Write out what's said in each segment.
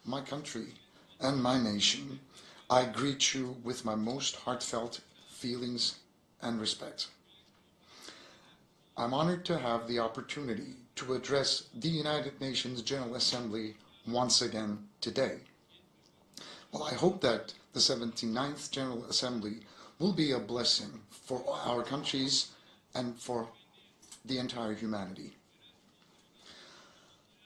my country and my nation, I greet you with my most heartfelt feelings and respect. I'm honored to have the opportunity to address the United Nations General Assembly once again today. Well, I hope that the 79th General Assembly will be a blessing for our countries and for the entire humanity.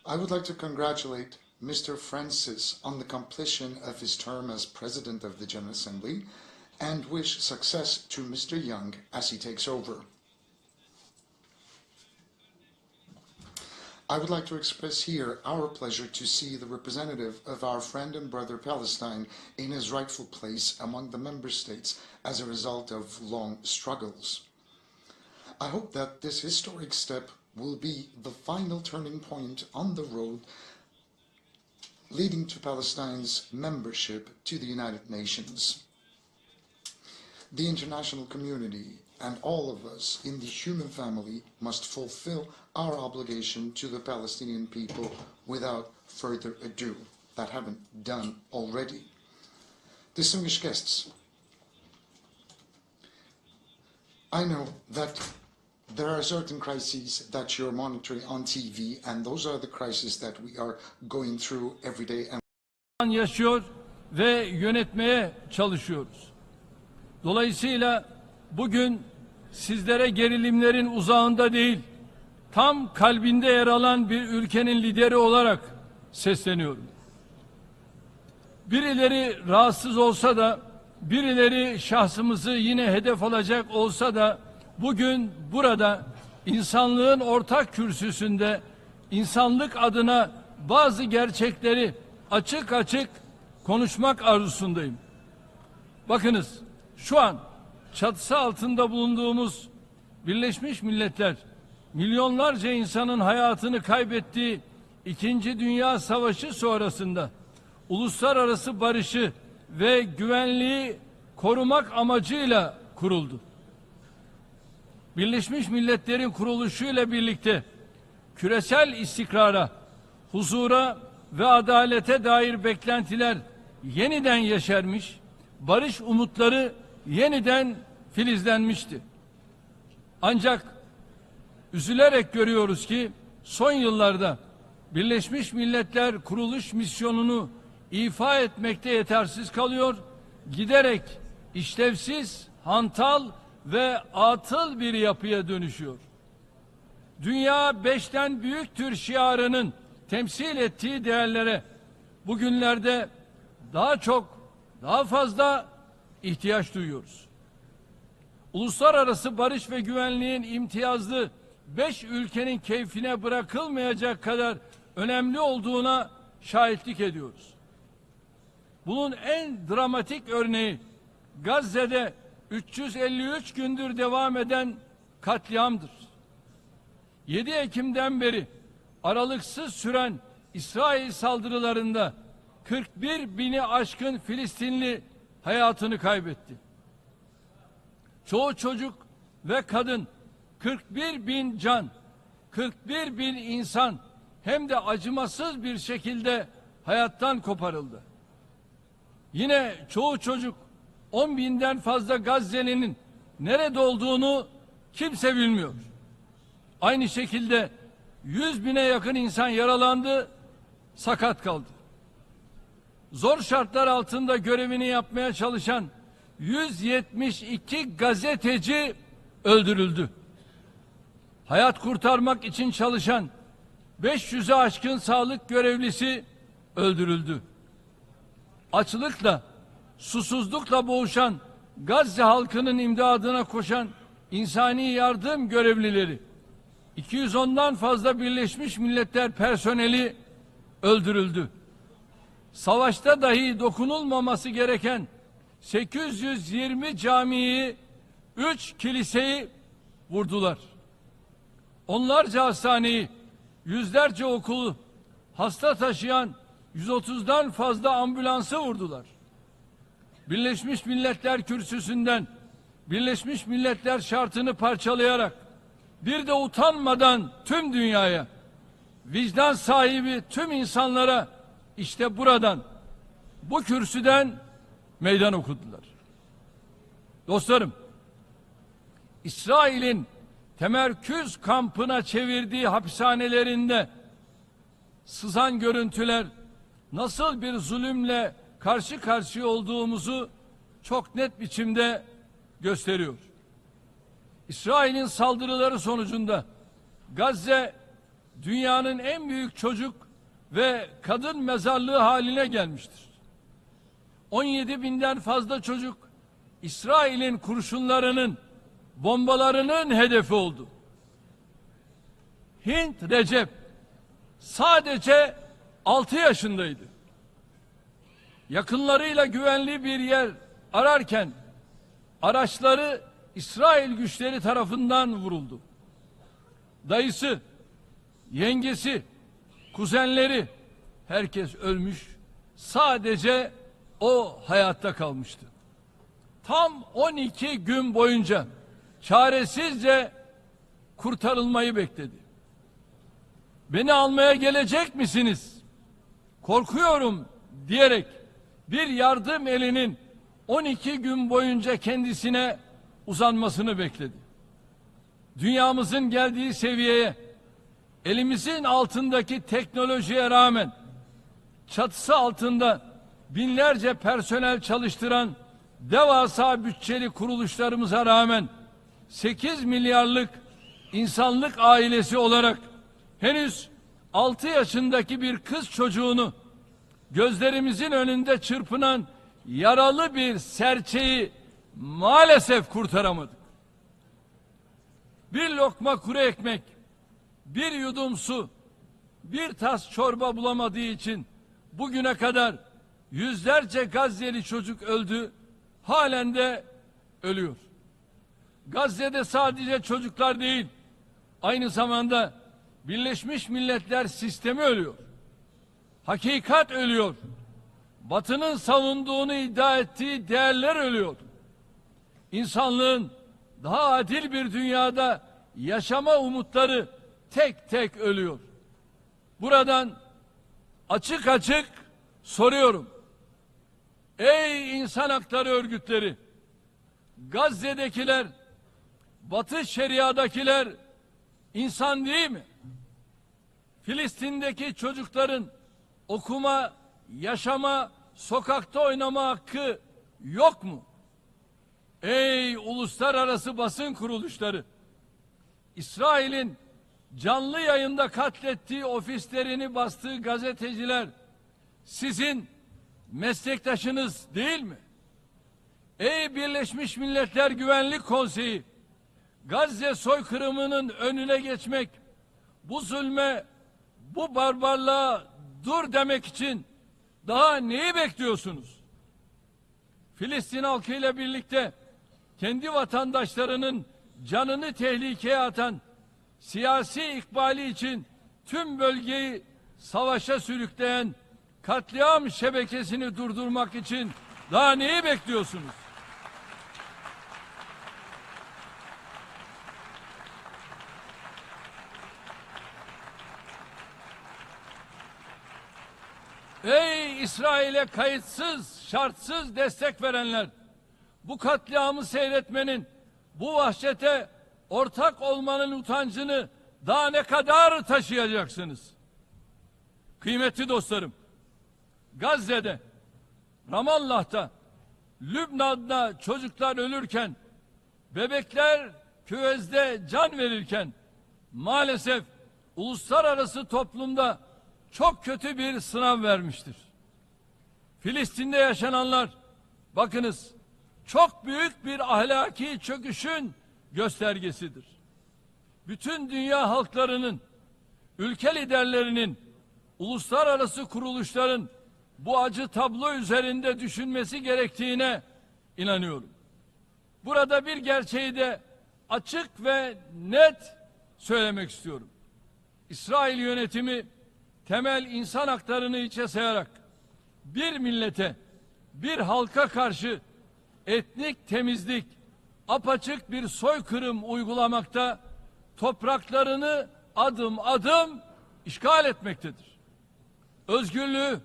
I would like to congratulate Mr. Francis on the completion of his term as President of the General Assembly and wish success to Mr. Young as he takes over. I would like to express here our pleasure to see the representative of our friend and brother Palestine in his rightful place among the member states as a result of long struggles. I hope that this historic step will be the final turning point on the road leading to Palestine's membership to the United Nations. The international community and all of us in the human family must fulfill our obligation to the Palestinian people without further ado, that haven't done already. Distinguished guests, I know that there are certain crises that you're monitoring on TV, and those are the crises that we are going through every day. Yaşıyor ve yönetmeye çalışıyoruz. Dolayısıyla bugün sizlere gerilimlerin uzağında değil, tam kalbinde yer alan bir ülkenin lideri olarak sesleniyorum. Birileri rahatsız olsa da, birileri şahsımızı yine hedef alacak olsa da, bugün burada insanlığın ortak kürsüsünde insanlık adına bazı gerçekleri açık açık konuşmak arzusundayım. Bakınız, şu an çatısı altında bulunduğumuz Birleşmiş Milletler, milyonlarca insanın hayatını kaybettiği İkinci Dünya Savaşı sonrasında uluslararası barışı ve güvenliği korumak amacıyla kuruldu. Birleşmiş Milletler'in kuruluşuyla birlikte küresel istikrara, huzura ve adalete dair beklentiler yeniden yeşermiş, barış umutları yeniden filizlenmişti. Ancak üzülerek görüyoruz ki son yıllarda Birleşmiş Milletler kuruluş misyonunu ifa etmekte yetersiz kalıyor, giderek işlevsiz, hantal ve atıl bir yapıya dönüşüyor. Dünya beşten büyüktür şiarının temsil ettiği değerlere bugünlerde daha fazla ihtiyaç duyuyoruz. Uluslararası barış ve güvenliğin imtiyazlı 5 ülkenin keyfine bırakılmayacak kadar önemli olduğuna şahitlik ediyoruz. Bunun en dramatik örneği Gazze'de 353 gündür devam eden katliamdır. 7 Ekim'den beri aralıksız süren İsrail saldırılarında 41 bini aşkın Filistinli hayatını kaybetti. Çoğu çocuk ve kadın, 41 bin can, 41 bin insan hem de acımasız bir şekilde hayattan koparıldı. Yine çoğu çocuk, 10 binden fazla Gazze'linin nerede olduğunu kimse bilmiyor. Aynı şekilde 100 bine yakın insan yaralandı, sakat kaldı. Zor şartlar altında görevini yapmaya çalışan 172 gazeteci öldürüldü. Hayat kurtarmak için çalışan 500'e aşkın sağlık görevlisi öldürüldü. Açlıkla, susuzlukla boğuşan Gazze halkının imdadına koşan insani yardım görevlileri, 210'dan fazla Birleşmiş Milletler personeli öldürüldü. Savaşta dahi dokunulmaması gereken 820 camiyi, 3 kiliseyi vurdular. Onlarca hastaneyi, yüzlerce okulu, hasta taşıyan 130'dan fazla ambulansı vurdular. Birleşmiş Milletler kürsüsünden Birleşmiş Milletler şartını parçalayarak bir de utanmadan tüm dünyaya, vicdan sahibi tüm insanlara işte buradan, bu kürsüden meydan okudular. Dostlarım, İsrail'in temerküz kampına çevirdiği hapishanelerinde sızan görüntüler nasıl bir zulümle karşı karşıya olduğumuzu çok net biçimde gösteriyor. İsrail'in saldırıları sonucunda Gazze dünyanın en büyük çocuk ve kadın mezarlığı haline gelmiştir. 17 binden fazla çocuk İsrail'in kurşunlarının, bombalarının hedefi oldu. Hint Recep sadece 6 yaşındaydı. Yakınlarıyla güvenli bir yer ararken araçları İsrail güçleri tarafından vuruldu. Dayısı, yengesi, kuzenleri herkes ölmüş. Sadece o hayatta kalmıştı. Tam 12 gün boyunca çaresizce kurtarılmayı bekledi. Beni almaya gelecek misiniz? Korkuyorum diyerek bir yardım elinin 12 gün boyunca kendisine uzanmasını bekledi. Dünyamızın geldiği seviyeye, elimizin altındaki teknolojiye rağmen çatısı altında binlerce personel çalıştıran devasa bütçeli kuruluşlarımıza rağmen 8 milyarlık insanlık ailesi olarak henüz 6 yaşındaki bir kız çocuğunu, gözlerimizin önünde çırpınan yaralı bir serçeyi maalesef kurtaramadık. Bir lokma kuru ekmek, bir yudum su, bir tas çorba bulamadığı için bugüne kadar yüzlerce Gazze'li çocuk öldü, halen de ölüyor. Gazze'de sadece çocuklar değil, aynı zamanda Birleşmiş Milletler sistemi ölüyor. Hakikat ölüyor. Batı'nın savunduğunu iddia ettiği değerler ölüyor. İnsanlığın daha adil bir dünyada yaşama umutları tek tek ölüyor. Buradan açık açık soruyorum. Ey insan hakları örgütleri, Gazze'dekiler, Batı Şeria'dakiler insan değil mi? Filistin'deki çocukların okuma, yaşama, sokakta oynama hakkı yok mu? Ey uluslararası basın kuruluşları! İsrail'in canlı yayında katlettiği ofislerini bastığı gazeteciler sizin meslektaşınız değil mi? Ey Birleşmiş Milletler Güvenlik Konseyi! Gazze soykırımının önüne geçmek, bu zulme, bu barbarlığa dur demek için daha neyi bekliyorsunuz? Filistin halkıyla birlikte kendi vatandaşlarının canını tehlikeye atan siyasi ikbali için tüm bölgeyi savaşa sürükleyen katliam şebekesini durdurmak için daha neyi bekliyorsunuz? Ey İsrail'e kayıtsız, şartsız destek verenler! Bu katliamı seyretmenin, bu vahşete ortak olmanın utancını daha ne kadar taşıyacaksınız? Kıymetli dostlarım, Gazze'de, Ramallah'ta, Lübnan'da çocuklar ölürken, bebekler küvezde can verirken, maalesef uluslararası toplumda çok kötü bir sınav vermiştir. Filistin'de yaşananlar, bakınız, çok büyük bir ahlaki çöküşün göstergesidir. Bütün dünya halklarının, ülke liderlerinin, uluslararası kuruluşların bu acı tablo üzerinde düşünmesi gerektiğine inanıyorum. Burada bir gerçeği de açık ve net söylemek istiyorum. İsrail yönetimi temel insan haklarını içe sayarak bir millete, bir halka karşı etnik temizlik, apaçık bir soykırım uygulamakta, topraklarını adım adım işgal etmektedir. Özgürlüğü,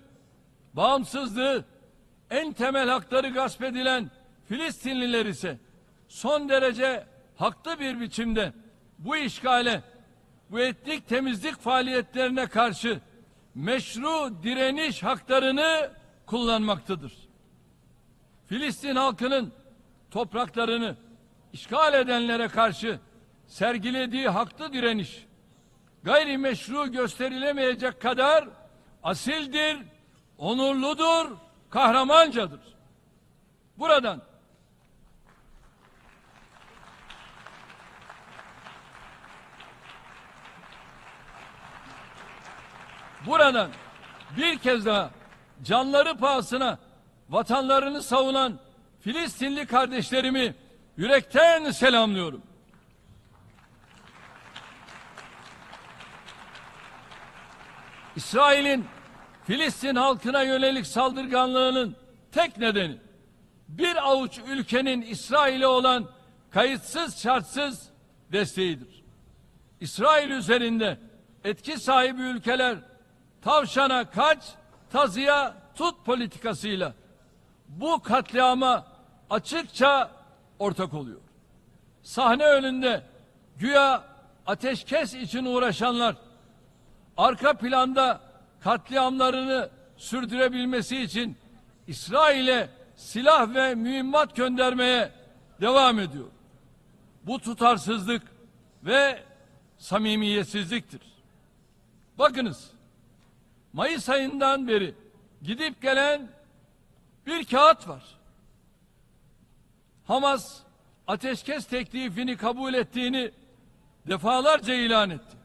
bağımsızlığı, en temel hakları gasp edilen Filistinliler ise son derece haklı bir biçimde bu işgale, bu etnik temizlik faaliyetlerine karşı meşru direniş haklarını kullanmaktadır. Filistin halkının topraklarını işgal edenlere karşı sergilediği haklı direniş, gayrimeşru gösterilemeyecek kadar asildir, onurludur, kahramancadır. Buradan bir kez daha canları pahasına vatanlarını savunan Filistinli kardeşlerimi yürekten selamlıyorum. İsrail'in Filistin halkına yönelik saldırganlığının tek nedeni bir avuç ülkenin İsrail'e olan kayıtsız şartsız desteğidir. İsrail üzerinde etki sahibi ülkeler tavşana kaç, tazıya tut politikasıyla bu katliama açıkça ortak oluyor. Sahne önünde güya ateşkes için uğraşanlar arka planda katliamlarını sürdürebilmesi için İsrail'e silah ve mühimmat göndermeye devam ediyor. Bu tutarsızlık ve samimiyetsizliktir. Bakınız, Mayıs ayından beri gidip gelen bir kağıt var. Hamas ateşkes teklifini kabul ettiğini defalarca ilan etti.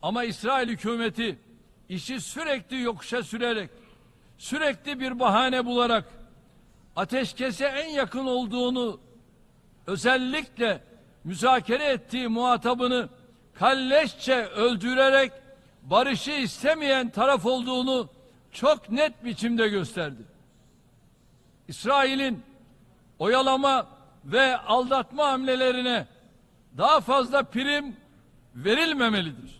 Ama İsrail hükümeti işi sürekli yokuşa sürerek, sürekli bir bahane bularak ateşkese en yakın olduğunu, özellikle müzakere ettiği muhatabını kalleşçe öldürerek barışı istemeyen taraf olduğunu çok net biçimde gösterdi. İsrail'in oyalama ve aldatma hamlelerine daha fazla prim verilmemelidir.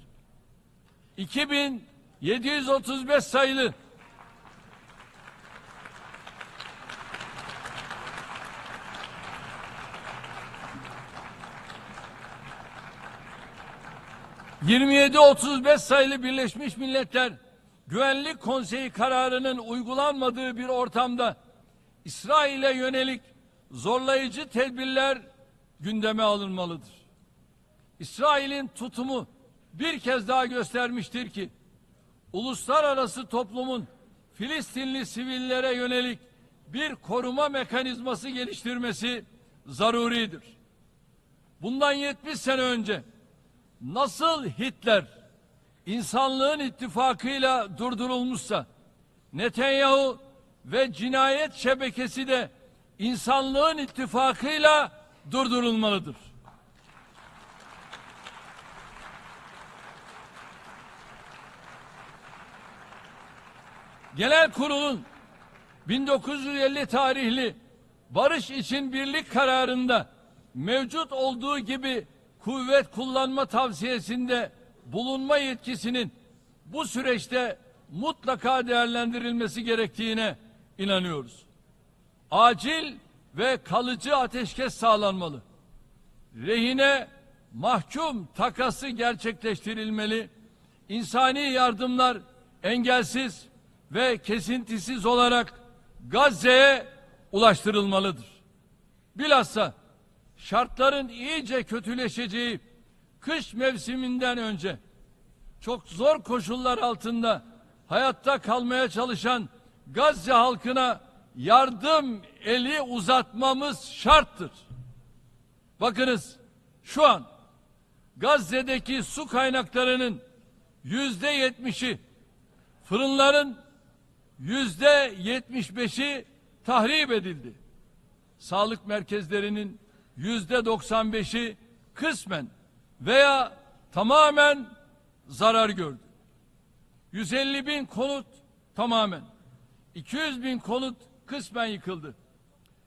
2735 sayılı Birleşmiş Milletler Güvenlik Konseyi kararının uygulanmadığı bir ortamda İsrail'e yönelik zorlayıcı tedbirler gündeme alınmalıdır. İsrail'in tutumu bir kez daha göstermiştir ki uluslararası toplumun Filistinli sivillere yönelik bir koruma mekanizması geliştirmesi zaruridir. Bundan 70 sene önce nasıl Hitler insanlığın ittifakıyla durdurulmuşsa, Netanyahu ve cinayet şebekesi de insanlığın ittifakıyla durdurulmalıdır. Genel Kurul'un 1950 tarihli Barış için Birlik kararında mevcut olduğu gibi kuvvet kullanma tavsiyesinde bulunma yetkisinin bu süreçte mutlaka değerlendirilmesi gerektiğine inanıyoruz. Acil ve kalıcı ateşkes sağlanmalı. Rehine mahkum takası gerçekleştirilmeli. İnsani yardımlar engelsiz ve kesintisiz olarak Gazze'ye ulaştırılmalıdır. Bilhassa şartların iyice kötüleşeceği kış mevsiminden önce çok zor koşullar altında hayatta kalmaya çalışan Gazze halkına yardım eli uzatmamız şarttır. Bakınız, şu an Gazze'deki su kaynaklarının %70'i, fırınların %75'i tahrip edildi. Sağlık merkezlerinin %95'i kısmen veya tamamen zarar gördü. 150 bin konut tamamen, 200 bin konut kısmen yıkıldı.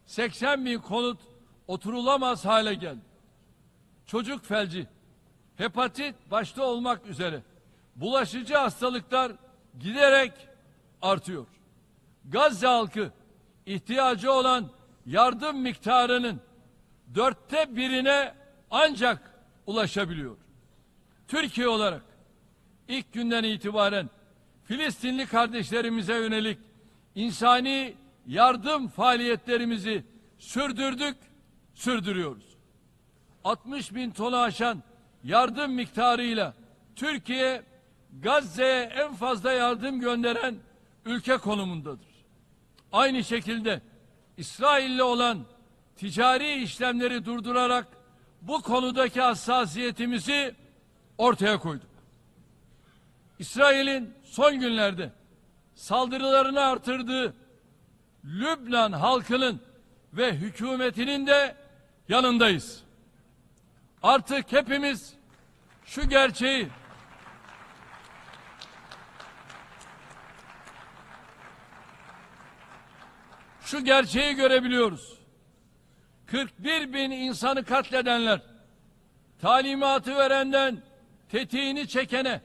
80 bin konut oturulamaz hale geldi. Çocuk felci, hepatit başta olmak üzere bulaşıcı hastalıklar giderek artıyor. Gazze halkı ihtiyacı olan yardım miktarının 1/4'ine ancak ulaşabiliyor. Türkiye olarak ilk günden itibaren Filistinli kardeşlerimize yönelik insani yardım faaliyetlerimizi sürdürdük, sürdürüyoruz. 60 bin tonu aşan yardım miktarıyla Türkiye, Gazze'ye en fazla yardım gönderen ülke konumundadır. Aynı şekilde İsrail'le olan ticari işlemleri durdurarak bu konudaki hassasiyetimizi ortaya koyduk. İsrail'in son günlerde saldırılarını artırdığı Lübnan halkının ve hükümetinin de yanındayız. Artık hepimiz şu gerçeği görebiliyoruz. 41 bin insanı katledenler, talimatı verenden tetiğini çekene,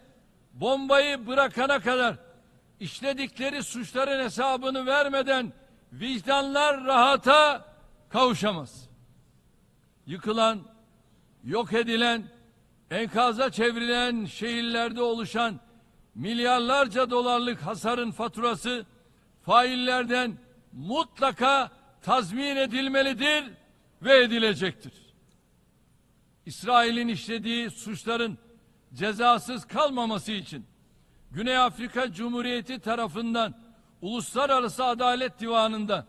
bombayı bırakana kadar işledikleri suçların hesabını vermeden vicdanlar rahata kavuşamaz. Yıkılan, yok edilen, enkaza çevrilen şehirlerde oluşan milyarlarca dolarlık hasarın faturası faillerden mutlaka tazmin edilmelidir ve edilecektir. İsrail'in işlediği suçların cezasız kalmaması için Güney Afrika Cumhuriyeti tarafından Uluslararası Adalet Divanı'nda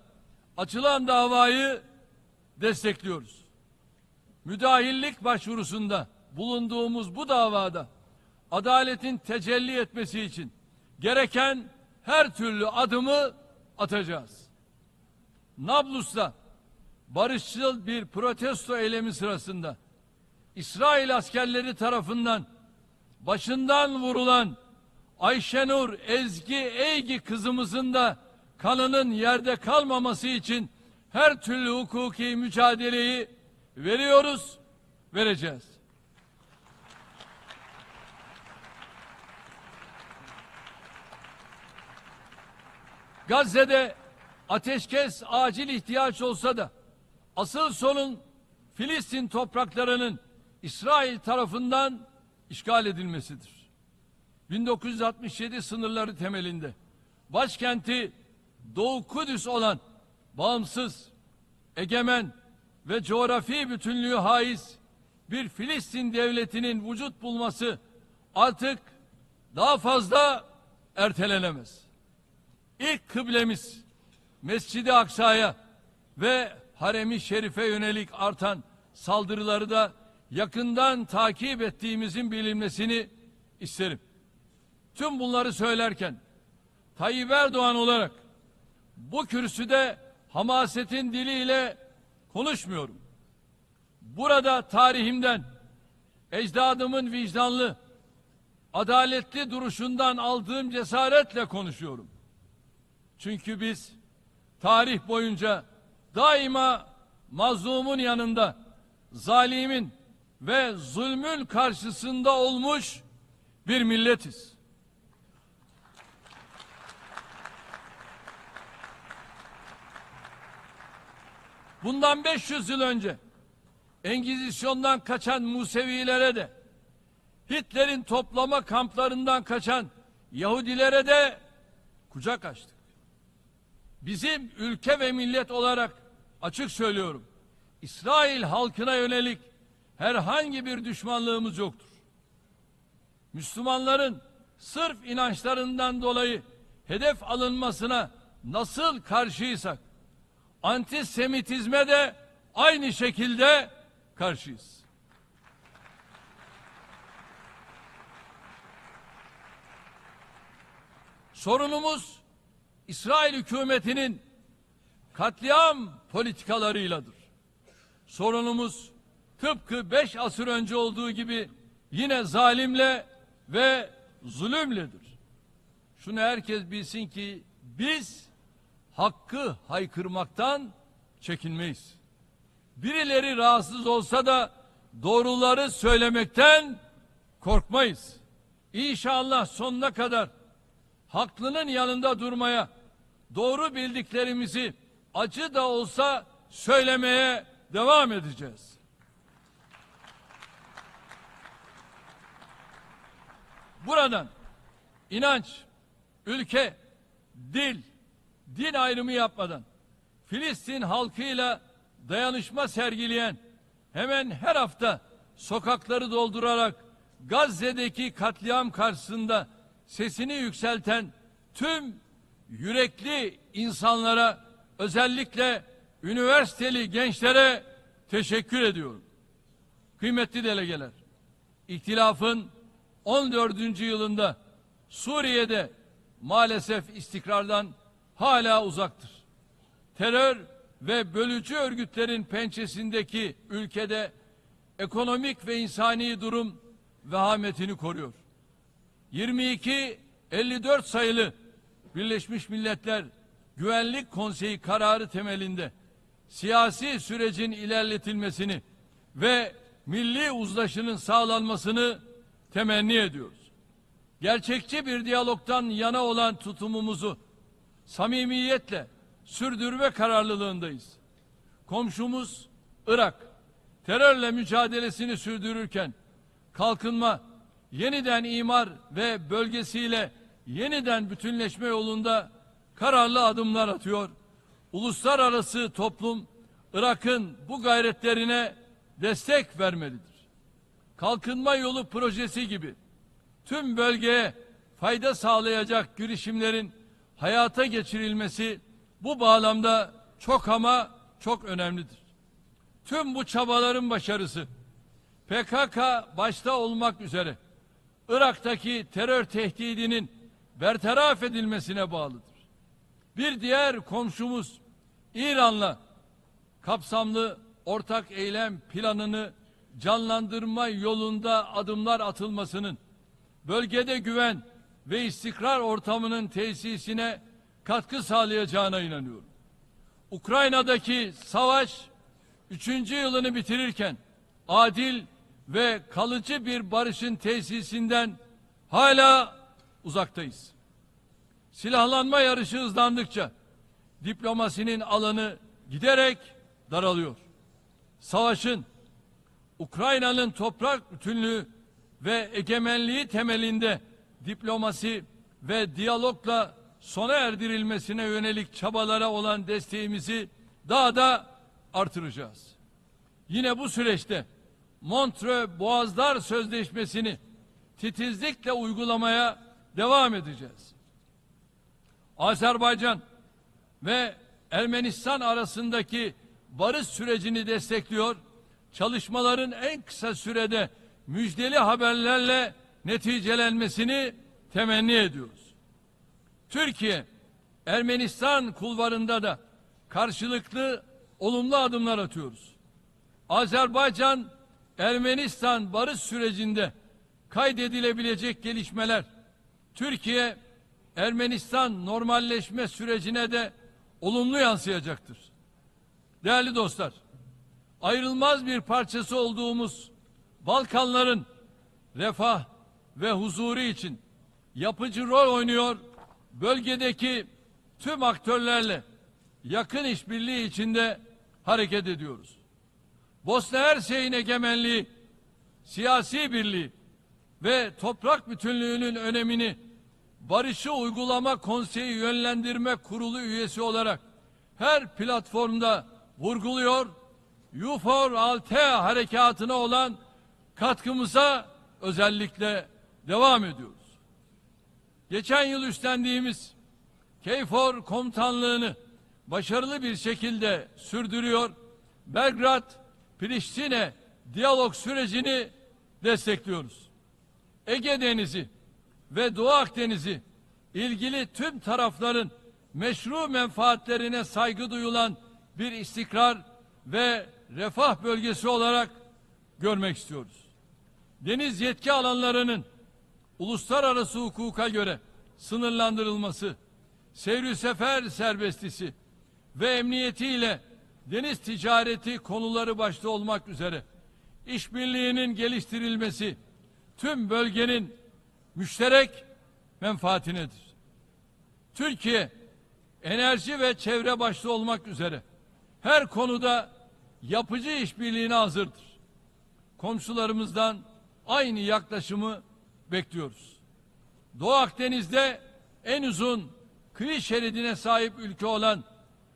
açılan davayı destekliyoruz. Müdahillik başvurusunda bulunduğumuz bu davada adaletin tecelli etmesi için gereken her türlü adımı atacağız. Nablus'ta barışçıl bir protesto eylemi sırasında İsrail askerleri tarafından başından vurulan Ayşenur Ezgi Eygi kızımızın da kanının yerde kalmaması için her türlü hukuki mücadeleyi veriyoruz, vereceğiz. Gazze'de ateşkes acil ihtiyaç olsa da asıl sorun Filistin topraklarının İsrail tarafından işgal edilmesidir. 1967 sınırları temelinde başkenti Doğu Kudüs olan bağımsız, egemen ve coğrafi bütünlüğü haiz bir Filistin devletinin vücut bulması artık daha fazla ertelenemez. İlk kıblemiz Mescid-i Aksa'ya ve Harem-i Şerif'e yönelik artan saldırıları da yakından takip ettiğimizin bilinmesini isterim. Tüm bunları söylerken Tayyip Erdoğan olarak bu kürsüde hamasetin diliyle konuşmuyorum. Burada tarihimden, ecdadımın vicdanlı, adaletli duruşundan aldığım cesaretle konuşuyorum. Çünkü biz tarih boyunca daima mazlumun yanında, zalimin ve zulmün karşısında olmuş bir milletiz. Bundan 500 yıl önce Engizisyon'dan kaçan Musevilere de, Hitler'in toplama kamplarından kaçan Yahudilere de kucak açtık. Bizim ülke ve millet olarak açık söylüyorum, İsrail halkına yönelik herhangi bir düşmanlığımız yoktur. Müslümanların sırf inançlarından dolayı hedef alınmasına nasıl karşıysak, antisemitizme de aynı şekilde karşıyız. Sorunumuz İsrail hükümetinin katliam politikalarıyladır. Sorunumuz tıpkı 5 asır önce olduğu gibi yine zalimle ve zulümledir. Şunu herkes bilsin ki biz hakkı haykırmaktan çekinmeyiz. Birileri rahatsız olsa da doğruları söylemekten korkmayız. İnşallah sonuna kadar haklının yanında durmaya, doğru bildiklerimizi acı da olsa söylemeye devam edeceğiz. Buradan inanç, ülke, dil, din ayrımı yapmadan Filistin halkıyla dayanışma sergileyen, hemen her hafta sokakları doldurarak Gazze'deki katliam karşısında sesini yükselten tüm yürekli insanlara, özellikle üniversiteli gençlere teşekkür ediyorum. Kıymetli delegeler, İhtilafın 14. yılında Suriye'de maalesef istikrardan hala uzaktır. Terör ve bölücü örgütlerin pençesindeki ülkede ekonomik ve insani durum vehametini koruyor. 22-54 sayılı Birleşmiş Milletler Güvenlik Konseyi kararı temelinde siyasi sürecin ilerletilmesini ve milli uzlaşının sağlanmasını temenni ediyoruz. Gerçekçi bir diyalogtan yana olan tutumumuzu samimiyetle sürdürme kararlılığındayız. Komşumuz Irak terörle mücadelesini sürdürürken kalkınma, yeniden imar ve bölgesiyle yeniden bütünleşme yolunda kararlı adımlar atıyor. Uluslararası toplum Irak'ın bu gayretlerine destek vermelidir. Kalkınma yolu projesi gibi tüm bölgeye fayda sağlayacak girişimlerin hayata geçirilmesi bu bağlamda çok ama çok önemlidir. Tüm bu çabaların başarısı PKK başta olmak üzere Irak'taki terör tehdidinin bertaraf edilmesine bağlıdır. Bir diğer komşumuz İran'la kapsamlı ortak eylem planını canlandırma yolunda adımlar atılmasının bölgede güven ve istikrar ortamının tesisine katkı sağlayacağına inanıyorum. Ukrayna'daki savaş 3. yılını bitirirken adil ve kalıcı bir barışın tesisinden hala uzaktayız. Silahlanma yarışı hızlandıkça diplomasinin alanı giderek daralıyor. Savaşın Ukrayna'nın toprak bütünlüğü ve egemenliği temelinde diplomasi ve diyalogla sona erdirilmesine yönelik çabalara olan desteğimizi daha da artıracağız. Yine bu süreçte Montreux Boğazlar Sözleşmesi'ni titizlikle uygulamaya devam edeceğiz. Azerbaycan ve Ermenistan arasındaki barış sürecini destekliyor, çalışmaların en kısa sürede müjdeli haberlerle neticelenmesini temenni ediyoruz. Türkiye, Ermenistan kulvarında da karşılıklı olumlu adımlar atıyoruz. Azerbaycan, Ermenistan barış sürecinde kaydedilebilecek gelişmeler, Türkiye, Ermenistan normalleşme sürecine de olumlu yansıyacaktır. Değerli dostlar, ayrılmaz bir parçası olduğumuz Balkanların refah ve huzuru için yapıcı rol oynuyor, bölgedeki tüm aktörlerle yakın işbirliği içinde hareket ediyoruz. Bosna Hersek'in egemenliği, siyasi birliği ve toprak bütünlüğünün önemini Barışı Uygulama Konseyi Yönlendirme Kurulu üyesi olarak her platformda vurguluyor, UFOR Altea harekatına olan katkımıza özellikle devam ediyoruz. Geçen yıl üstlendiğimiz KFOR komutanlığını başarılı bir şekilde sürdürüyor, Belgrad-Priştine diyalog sürecini destekliyoruz. Ege Denizi ve Doğu Akdeniz'i ilgili tüm tarafların meşru menfaatlerine saygı duyulan bir istikrar ve refah bölgesi olarak görmek istiyoruz. Deniz yetki alanlarının uluslararası hukuka göre sınırlandırılması, seyri sefer serbestisi ve emniyetiyle deniz ticareti konuları başta olmak üzere işbirliğinin geliştirilmesi tüm bölgenin müşterek menfaatinedir. Türkiye, enerji ve çevre başta olmak üzere her konuda yapıcı işbirliğine hazırdır. Komşularımızdan aynı yaklaşımı bekliyoruz. Doğu Akdeniz'de en uzun kıyı şeridine sahip ülke olan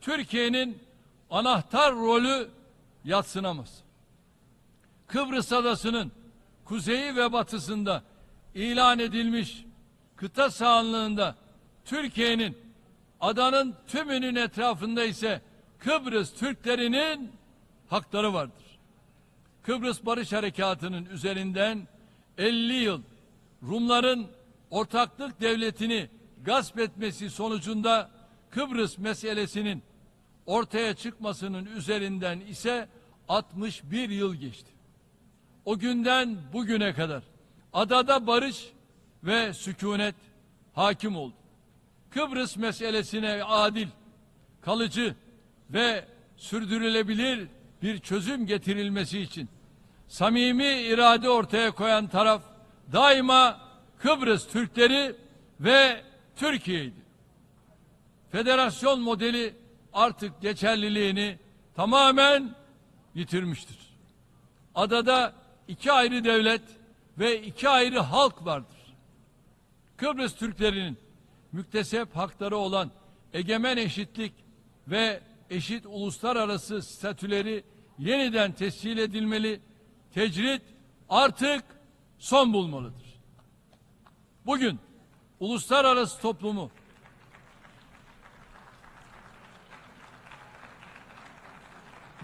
Türkiye'nin anahtar rolü yadsınamaz. Kıbrıs Adası'nın kuzeyi ve batısında ilan edilmiş kıta sahanlığında Türkiye'nin, adanın tümünün etrafında ise Kıbrıs Türklerinin hakları vardır. Kıbrıs Barış Harekatı'nın üzerinden 50 yıl Rumların ortaklık devletini gasp etmesi sonucunda Kıbrıs meselesinin ortaya çıkmasının üzerinden ise 61 yıl geçti. O günden bugüne kadar adada barış ve sükunet hakim oldu. Kıbrıs meselesine adil, kalıcı ve sürdürülebilir bir çözüm getirilmesi için samimi irade ortaya koyan taraf daima Kıbrıs Türkleri ve Türkiye'ydi. Federasyon modeli artık geçerliliğini tamamen yitirmiştir. Adada iki ayrı devlet ve iki ayrı halk vardır. Kıbrıs Türklerinin müktesep hakları olan egemen eşitlik ve eşit uluslararası statüleri yeniden tescil edilmeli, tecrit artık son bulmalıdır.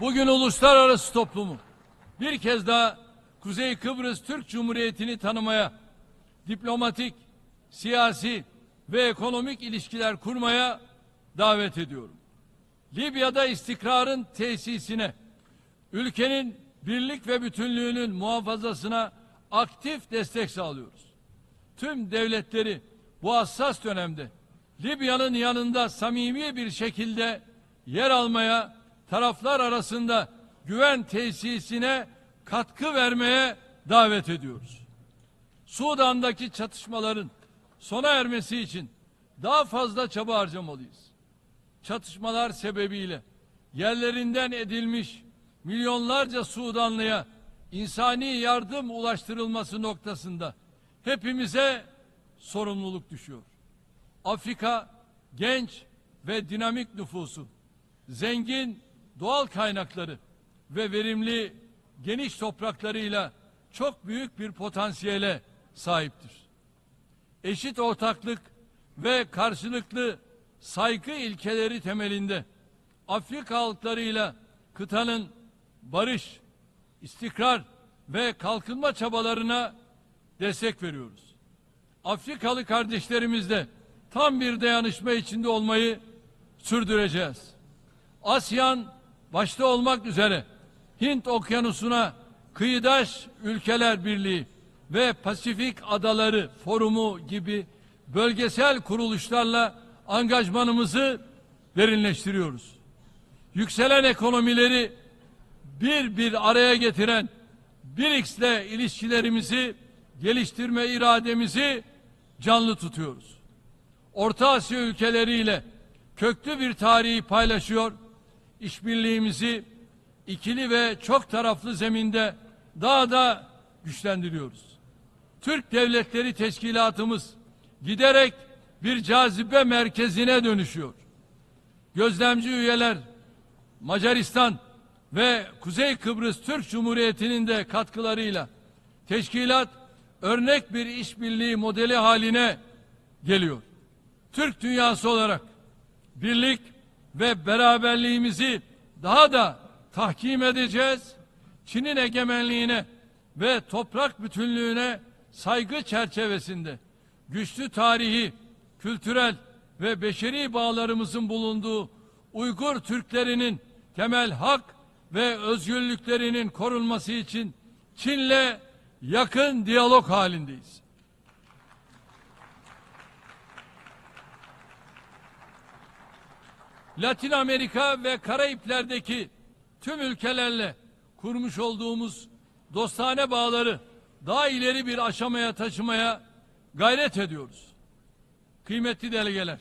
Bugün uluslararası toplumu bir kez daha Kuzey Kıbrıs Türk Cumhuriyeti'ni tanımaya, diplomatik, siyasi ve ekonomik ilişkiler kurmaya davet ediyorum. Libya'da istikrarın tesisine, ülkenin birlik ve bütünlüğünün muhafazasına aktif destek sağlıyoruz. Tüm devletleri bu hassas dönemde Libya'nın yanında samimi bir şekilde yer almaya, taraflar arasında güven tesisine katkı vermeye davet ediyoruz. Sudan'daki çatışmaların sona ermesi için daha fazla çaba harcamalıyız. Çatışmalar sebebiyle yerlerinden edilmiş milyonlarca Sudanlıya insani yardım ulaştırılması noktasında hepimize sorumluluk düşüyor. Afrika genç ve dinamik nüfusu, zengin doğal kaynakları ve verimli geniş topraklarıyla çok büyük bir potansiyele sahiptir. Eşit ortaklık ve karşılıklı saygı ilkeleri temelinde Afrika halklarıyla kıtanın barış, istikrar ve kalkınma çabalarına destek veriyoruz. Afrikalı kardeşlerimizle tam bir dayanışma içinde olmayı sürdüreceğiz. ASEAN başta olmak üzere Hint Okyanusu'na kıyıdaş ülkeler birliği ve Pasifik Adaları Forumu gibi bölgesel kuruluşlarla angajmanımızı derinleştiriyoruz. Yükselen ekonomileri bir araya getiren BRICS'le ilişkilerimizi geliştirme irademizi canlı tutuyoruz. Orta Asya ülkeleriyle köklü bir tarihi paylaşıyor, işbirliğimizi ikili ve çok taraflı zeminde daha da güçlendiriyoruz. Türk Devletleri Teşkilatımız giderek bir cazibe merkezine dönüşüyor. Gözlemci üyeler Macaristan ve Kuzey Kıbrıs Türk Cumhuriyeti'nin de katkılarıyla teşkilat örnek bir işbirliği modeli haline geliyor. Türk dünyası olarak birlik ve beraberliğimizi daha da tahkim edeceğiz. Çin'in egemenliğine ve toprak bütünlüğüne saygı çerçevesinde güçlü tarihi, kültürel ve beşeri bağlarımızın bulunduğu Uygur Türklerinin temel hak ve özgürlüklerinin korunması için Çin'le yakın diyalog halindeyiz. Latin Amerika ve Karayipler'deki tüm ülkelerle kurmuş olduğumuz dostane bağları daha ileri bir aşamaya taşımaya gayret ediyoruz. Kıymetli delegeler,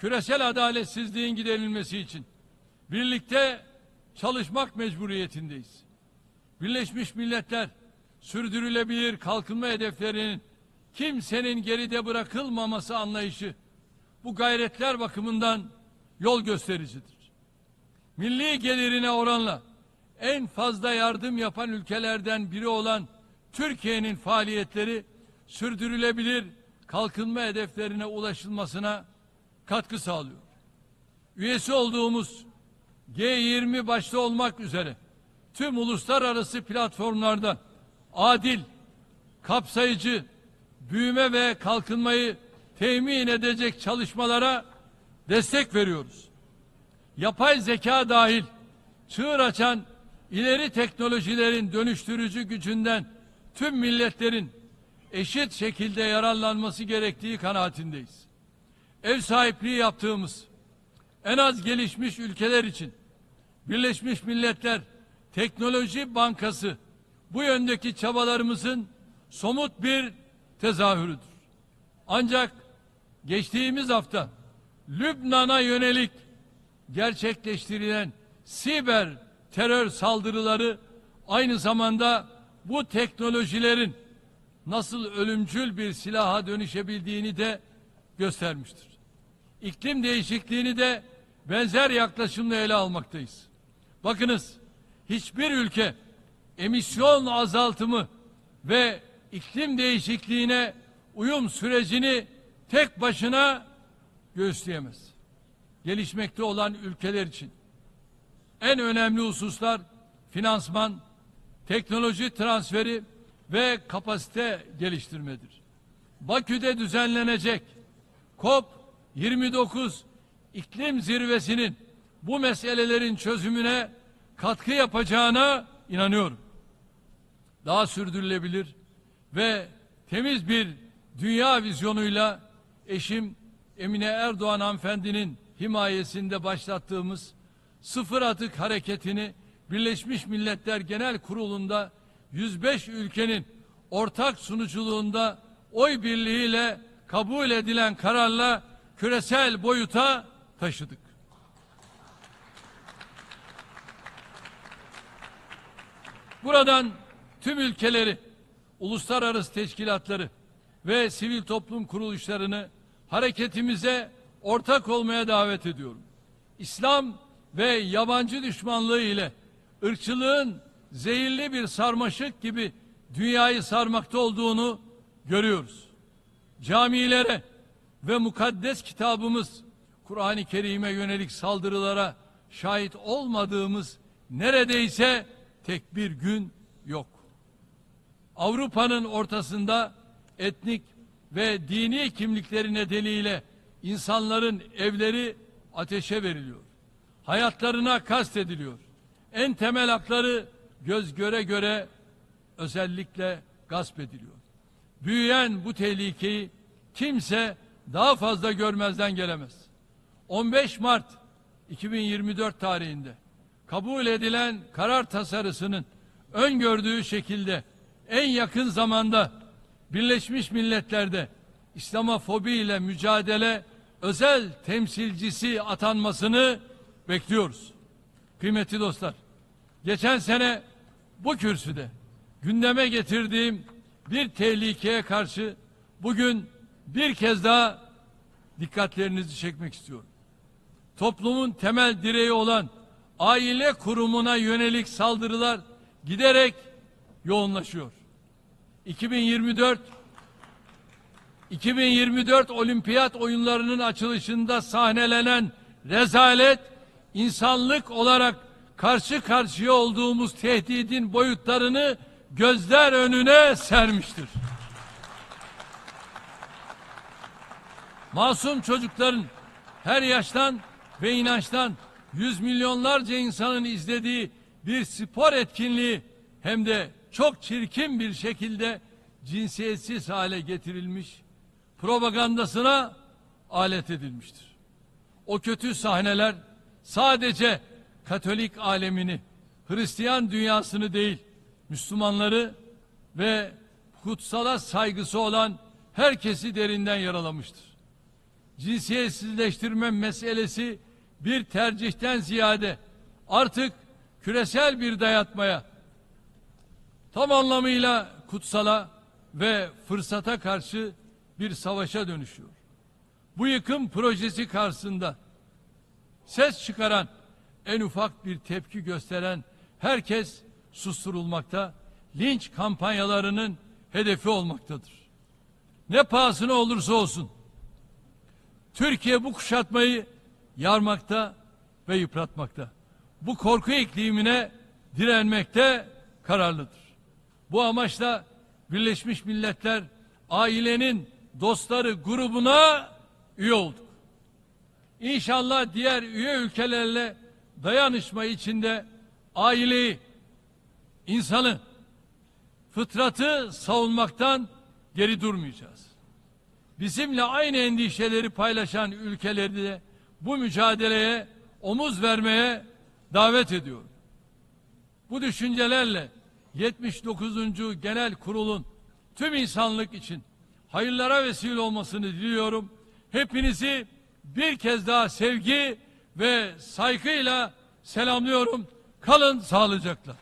küresel adaletsizliğin giderilmesi için birlikte çalışmak mecburiyetindeyiz. Birleşmiş Milletler sürdürülebilir kalkınma hedeflerinin kimsenin geride bırakılmaması anlayışı bu gayretler bakımından yol göstericidir. Milli gelirine oranla en fazla yardım yapan ülkelerden biri olan Türkiye'nin faaliyetleri sürdürülebilir kalkınma hedeflerine ulaşılmasına katkı sağlıyor. Üyesi olduğumuz G20 başta olmak üzere tüm uluslararası platformlarda adil, kapsayıcı, büyüme ve kalkınmayı temin edecek çalışmalara destek veriyoruz. Yapay zeka dahil çığır açan ileri teknolojilerin dönüştürücü gücünden tüm milletlerin eşit şekilde yararlanması gerektiği kanaatindeyiz. Ev sahipliği yaptığımız en az gelişmiş ülkeler için Birleşmiş Milletler Teknoloji Bankası bu yöndeki çabalarımızın somut bir tezahürüdür. Ancak geçtiğimiz hafta Lübnan'a yönelik gerçekleştirilen siber terör saldırıları aynı zamanda bu teknolojilerin nasıl ölümcül bir silaha dönüşebildiğini de göstermiştir. İklim değişikliğini de benzer yaklaşımla ele almaktayız. Bakınız, hiçbir ülke emisyon azaltımı ve iklim değişikliğine uyum sürecini tek başına göğüsleyemez. Gelişmekte olan ülkeler için en önemli hususlar finansman, teknoloji transferi ve kapasite geliştirmedir. Bakü'de düzenlenecek COP29 iklim zirvesinin bu meselelerin çözümüne katkı yapacağına inanıyorum. Daha sürdürülebilir ve temiz bir dünya vizyonuyla eşim Emine Erdoğan hanımefendinin himayesinde başlattığımız sıfır atık hareketini Birleşmiş Milletler Genel Kurulu'nda 105 ülkenin ortak sunuculuğunda oy birliğiyle kabul edilen kararla küresel boyuta taşıdık. Buradan tüm ülkeleri, uluslararası teşkilatları ve sivil toplum kuruluşlarını hareketimize ortak olmaya davet ediyorum. İslam ve yabancı düşmanlığı ile ırkçılığın zehirli bir sarmaşık gibi dünyayı sarmakta olduğunu görüyoruz. Camilere ve mukaddes kitabımız Kur'an-ı Kerim'e yönelik saldırılara şahit olmadığımız neredeyse tek bir gün yok. Avrupa'nın ortasında etnik ve dini kimlikleri nedeniyle insanların evleri ateşe veriliyor. Hayatlarına kastediliyor. En temel hakları göz göre göre özellikle gasp ediliyor. Büyüyen bu tehlikeyi kimse daha fazla görmezden gelemez. 15 Mart 2024 tarihinde kabul edilen karar tasarısının öngördüğü şekilde en yakın zamanda Birleşmiş Milletler'de İslamofobi ile mücadele özel temsilcisi atanmasını bekliyoruz. Kıymetli dostlar, geçen sene bu kürsüde gündeme getirdiğim bir tehlikeye karşı bugün bir kez daha dikkatlerinizi çekmek istiyorum. Toplumun temel direği olan aile kurumuna yönelik saldırılar giderek yoğunlaşıyor. 2024 Olimpiyat oyunlarının açılışında sahnelenen rezalet, insanlık olarak karşı karşıya olduğumuz tehdidin boyutlarını gözler önüne sermiştir. Masum çocukların her yaştan ve inançtan yüz milyonlarca insanın izlediği bir spor etkinliği hem de çok çirkin bir şekilde cinsiyetsiz hale getirilmiş, propagandasına alet edilmiştir. O kötü sahneler sadece Katolik alemini, Hristiyan dünyasını değil, Müslümanları ve kutsala saygısı olan herkesi derinden yaralamıştır. cinsiyetsizleştirme meselesi bir tercihten ziyade artık küresel bir dayatmaya, tam anlamıyla kutsala ve fırsata karşı bir savaşa dönüşüyor. Bu yıkım projesi karşısında ses çıkaran, en ufak bir tepki gösteren herkes susturulmakta, linç kampanyalarının hedefi olmaktadır. Ne pahasına olursa olsun Türkiye bu kuşatmayı yarmakta ve yıpratmakta. Bu korku iklimine direnmekte kararlıdır. Bu amaçla Birleşmiş Milletler Ailenin Dostları grubuna üye olduk. İnşallah diğer üye ülkelerle dayanışma içinde aileyi, insanı, fıtratı savunmaktan geri durmayacağız. Bizimle aynı endişeleri paylaşan ülkeleri de bu mücadeleye omuz vermeye davet ediyorum. Bu düşüncelerle 79. Genel Kurul'un tüm insanlık için hayırlara vesile olmasını diliyorum. Hepinizi bir kez daha sevgi ve saygıyla selamlıyorum. Kalın sağlıcakla.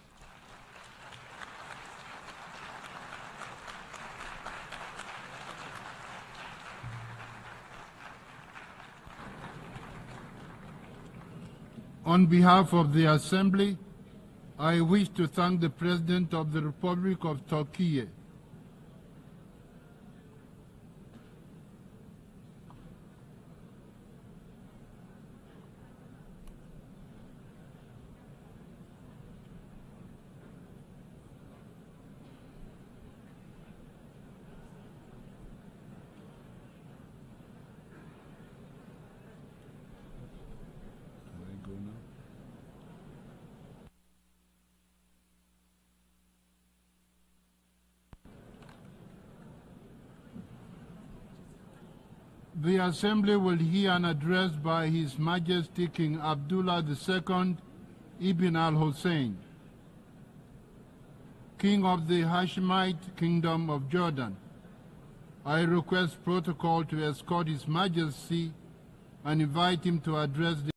On behalf of the Assembly, I wish to thank the President of the Republic of Turkey, The Assembly will hear an address by His Majesty King Abdullah II Ibn al-Hussein, King of the Hashemite Kingdom of Jordan. I request protocol to escort His Majesty and invite him to address the